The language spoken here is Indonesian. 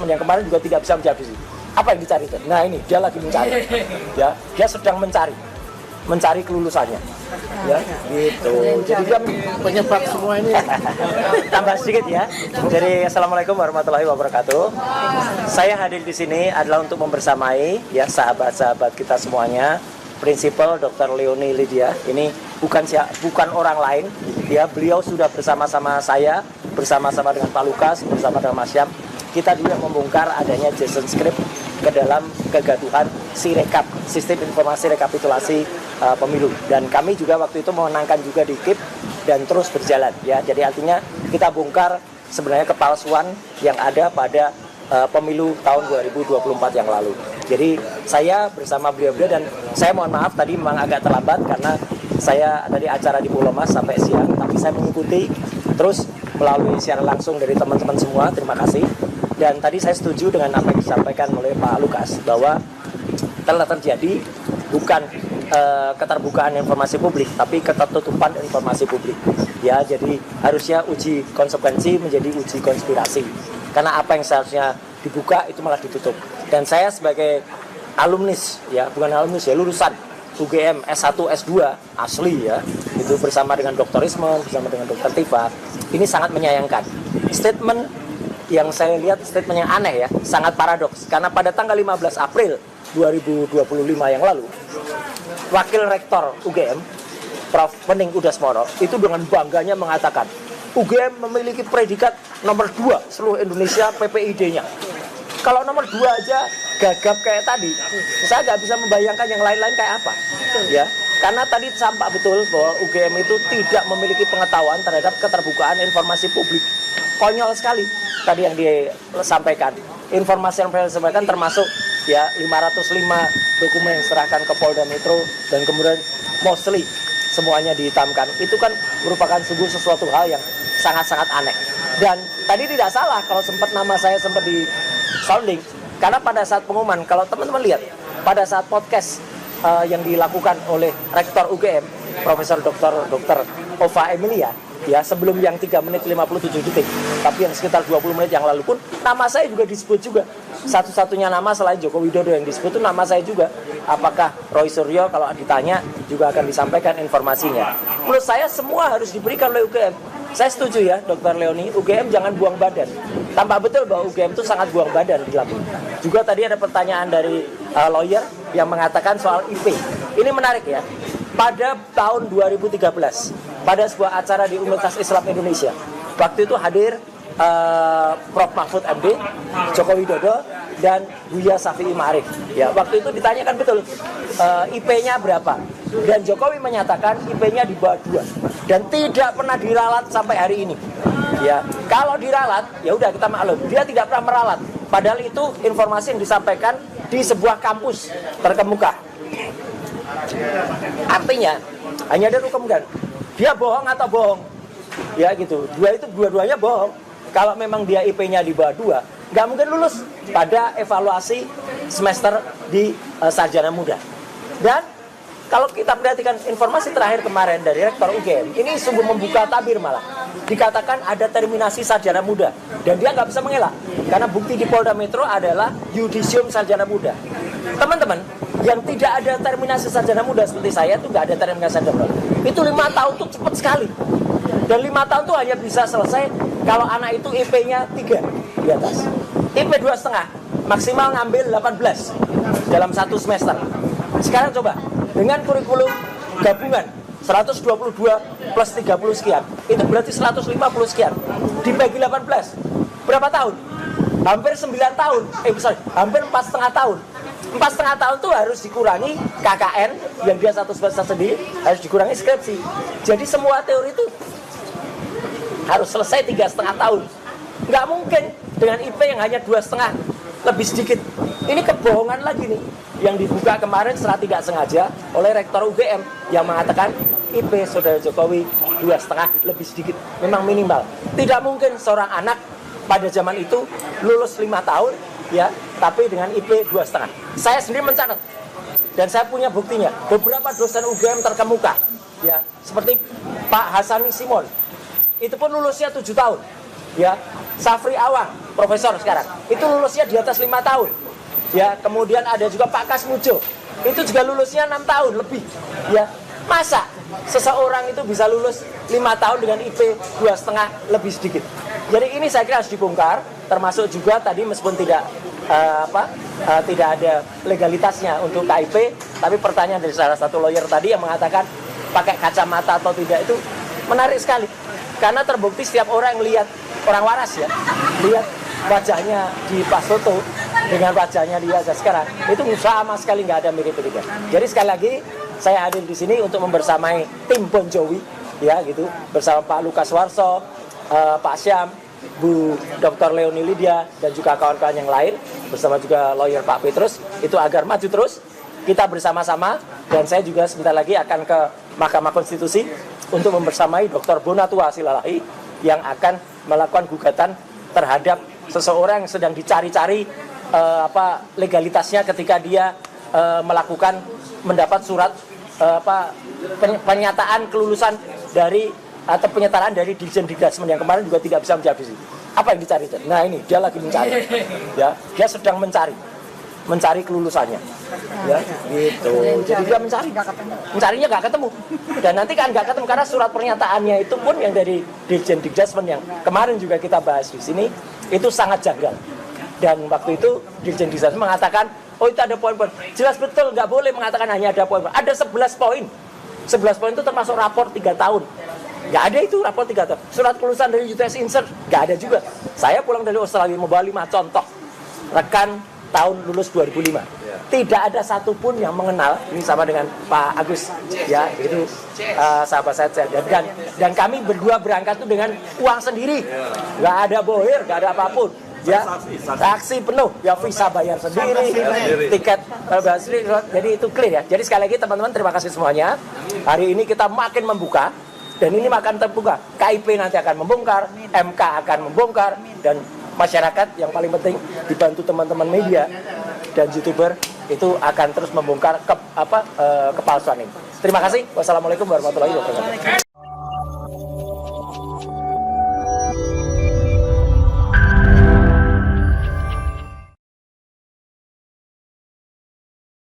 yang kemarin juga tidak bisa menjawab itu. Apa yang dicari itu? Nah ini dia lagi mencari, ya dia sedang mencari kelulusannya, ya gitu. Jadi dia penyebab semua ini. tambah sedikit ya. Jadi assalamualaikum warahmatullahi wabarakatuh. Saya hadir di sini adalah untuk membersamai ya sahabat-sahabat kita semuanya. Prinsipal Dr. Leonie Lydia ini bukan orang lain. Ya beliau sudah bersama-sama saya, bersama-sama dengan Pak Lukas, bersama dengan Mas Syam. Kita juga membongkar adanya Jason Script ke dalam kegaduhan Sirekap, sistem informasi rekapitulasi pemilu. Dan kami juga waktu itu memenangkan juga di KIP dan terus berjalan ya. Jadi artinya kita bongkar sebenarnya kepalsuan yang ada pada pemilu tahun 2024 yang lalu. Jadi saya bersama beliau-beliau dan saya mohon maaf tadi memang agak terlambat karena saya tadi acara di Pulau Mas sampai siang, tapi saya mengikuti terus melalui siaran langsung dari teman-teman semua. Terima kasih. Dan tadi saya setuju dengan apa yang disampaikan oleh Pak Lukas bahwa telah terjadi bukan keterbukaan informasi publik, tapi ketertutupan informasi publik. Ya, jadi harusnya uji konsekuensi menjadi uji konspirasi. Karena apa yang seharusnya dibuka itu malah ditutup. Dan saya sebagai alumnis, ya bukan alumnis ya, lulusan UGM S1, S2 asli ya, itu bersama dengan Dr. Isman, bersama dengan Dr. Tifa, ini sangat menyayangkan. Statement yang saya lihat statement yang aneh ya, sangat paradoks. Karena pada tanggal 15 April 2025 yang lalu, Wakil Rektor UGM, Prof. Wening Udasmoro, itu dengan bangganya mengatakan, UGM memiliki predikat nomor 2 seluruh Indonesia PPID-nya. Kalau nomor 2 aja gagap kayak tadi, saya nggak bisa membayangkan yang lain-lain kayak apa. Ya, karena tadi sampak betul bahwa UGM itu tidak memiliki pengetahuan terhadap keterbukaan informasi publik. Konyol sekali tadi yang disampaikan. Informasi yang disampaikan termasuk ya 505 dokumen yang diserahkan ke Polda Metro dan kemudian mostly semuanya dihitamkan. Itu kan merupakan sesuatu hal yang sangat-sangat aneh. Dan tadi tidak salah kalau sempat nama saya sempat di sounding, karena pada saat pengumuman, kalau teman-teman lihat pada saat podcast yang dilakukan oleh Rektor UGM, Profesor Dr. Ova Emilia, ya sebelum yang 3 menit 57 detik, tapi yang sekitar 20 menit yang lalu pun nama saya juga disebut juga. Satu-satunya nama selain Joko Widodo yang disebut itu nama saya juga. Apakah Roy Suryo kalau ditanya juga akan disampaikan informasinya. Menurut saya semua harus diberikan oleh UGM. Saya setuju ya Dr. Leonie, UGM jangan buang badan. Tampak betul bahwa UGM itu sangat buang badan di lapangan. Juga tadi ada pertanyaan dari lawyer yang mengatakan soal IP. Ini menarik ya. Pada tahun 2013, pada sebuah acara di Universitas Islam Indonesia, waktu itu hadir Prof. Mahfud MD, Joko Widodo, dan Buya Syafi'i Ma'arif. Ya, waktu itu ditanyakan betul IP-nya berapa, dan Jokowi menyatakan IP-nya di bawah 2 dan tidak pernah diralat sampai hari ini. Ya, kalau diralat, ya udah kita maklum, dia tidak pernah meralat. Padahal itu informasi yang disampaikan di sebuah kampus terkemuka. Artinya hanya ada kemungkinan dia bohong atau bohong, ya gitu. Dua-duanya bohong. Kalau memang dia IP-nya di bawah 2, nggak mungkin lulus pada evaluasi semester di sarjana muda. Dan kalau kita perhatikan informasi terakhir kemarin dari Rektor UGM, ini sungguh membuka tabir malah. Dikatakan ada terminasi sarjana muda dan dia nggak bisa mengelak karena bukti di Polda Metro adalah yudisium sarjana muda. Teman-teman, yang tidak ada terminasi sarjana muda seperti saya itu nggak ada terminasi sarjana muda. Itu 5 tahun tuh cepat sekali. Dan 5 tahun tuh hanya bisa selesai kalau anak itu IP-nya 3 di atas. IP 2,5 maksimal ngambil 18 dalam 1 semester. Sekarang coba dengan kurikulum gabungan 122 plus 30 sekian, itu berarti 150 sekian dibagi 18 berapa tahun? Hampir 9 tahun, hampir 4,5 tahun. 4,5 tahun itu harus dikurangi KKN yang dia 1 semester sendiri, harus dikurangi skripsi. Jadi semua teori itu harus selesai 3,5 tahun. Nggak mungkin dengan IP yang hanya 2,5 lebih sedikit. Ini kebohongan lagi nih yang dibuka kemarin secara tidak sengaja oleh Rektor UGM yang mengatakan IP Saudara Jokowi 2,5 lebih sedikit, memang minimal. Tidak mungkin seorang anak pada zaman itu lulus 5 tahun ya, tapi dengan IP 2,5. Saya sendiri mencatat dan saya punya buktinya. Beberapa dosen UGM terkemuka ya, seperti Pak Hasani Simon, itu pun lulusnya 7 tahun ya. Safri Awang profesor sekarang. Itu lulusnya di atas 5 tahun. Ya, kemudian ada juga Pak Kasmujo. Itu juga lulusnya 6 tahun lebih. Ya, masa seseorang itu bisa lulus 5 tahun dengan IP 2,5 lebih sedikit. Jadi ini saya kira harus dibongkar, termasuk juga tadi meskipun tidak tidak ada legalitasnya untuk KIP, tapi pertanyaan dari salah satu lawyer tadi yang mengatakan pakai kacamata atau tidak itu menarik sekali. Karena terbukti setiap orang yang lihat, orang waras ya, lihat wajahnya di Pak Soto dengan wajahnya dia sekarang, itu sama sekali nggak ada mirip-miripnya. Jadi sekali lagi, saya hadir di sini untuk membersamai tim Bon Jovi, ya gitu, bersama Pak Lukas Warso, Pak Syam, Bu Dr. Leonie Lydia, dan juga kawan-kawan yang lain, bersama juga lawyer Pak Petrus, itu agar maju terus, kita bersama-sama, dan saya juga sebentar lagi akan ke Mahkamah Konstitusi untuk membersamai Dr. Bonatua Silalahi yang akan melakukan gugatan terhadap seseorang yang sedang dicari-cari legalitasnya ketika dia mendapat surat pernyataan kelulusan dari atau penyetaraan dari Dirjen Dikdasmen yang kemarin juga tidak bisa menjawab sih. Apa yang dicari? Nah ini dia lagi mencari, ya dia sedang mencari kelulusannya, ya gitu. Jadi dia mencarinya nggak ketemu, dan nanti kan nggak ketemu karena surat pernyataannya itu pun yang dari Dirjen Dikdasmen yang kemarin juga kita bahas di sini itu sangat janggal. Dan waktu itu Dirjen Dikdasmen mengatakan, oh itu ada poin-poin. Jelas betul nggak boleh mengatakan hanya ada poin-poin. Ada 11 poin. 11 poin itu termasuk rapor 3 tahun. Nggak ada itu rapor 3 tahun. Surat kelulusan dari UTS Insert nggak ada juga. Saya pulang dari Australia membawa 5 contoh rekan tahun lulus 2005. Tidak ada satupun yang mengenal, ini sama dengan Pak Agus, ya itu sahabat saya. Dan kami berdua berangkat itu dengan uang sendiri. Nggak ada bohir, nggak ada apapun. Ya, taksi penuh, ya visa bayar sendiri, tiket jadi itu clear ya. Jadi sekali lagi teman-teman terima kasih semuanya. Hari ini kita makin membuka dan ini makin terbuka. KIP nanti akan membongkar, MK akan membongkar, dan masyarakat yang paling penting dibantu teman-teman media dan YouTuber itu akan terus membongkar kepalsuan ini. Terima kasih. Wassalamualaikum warahmatullahi wabarakatuh.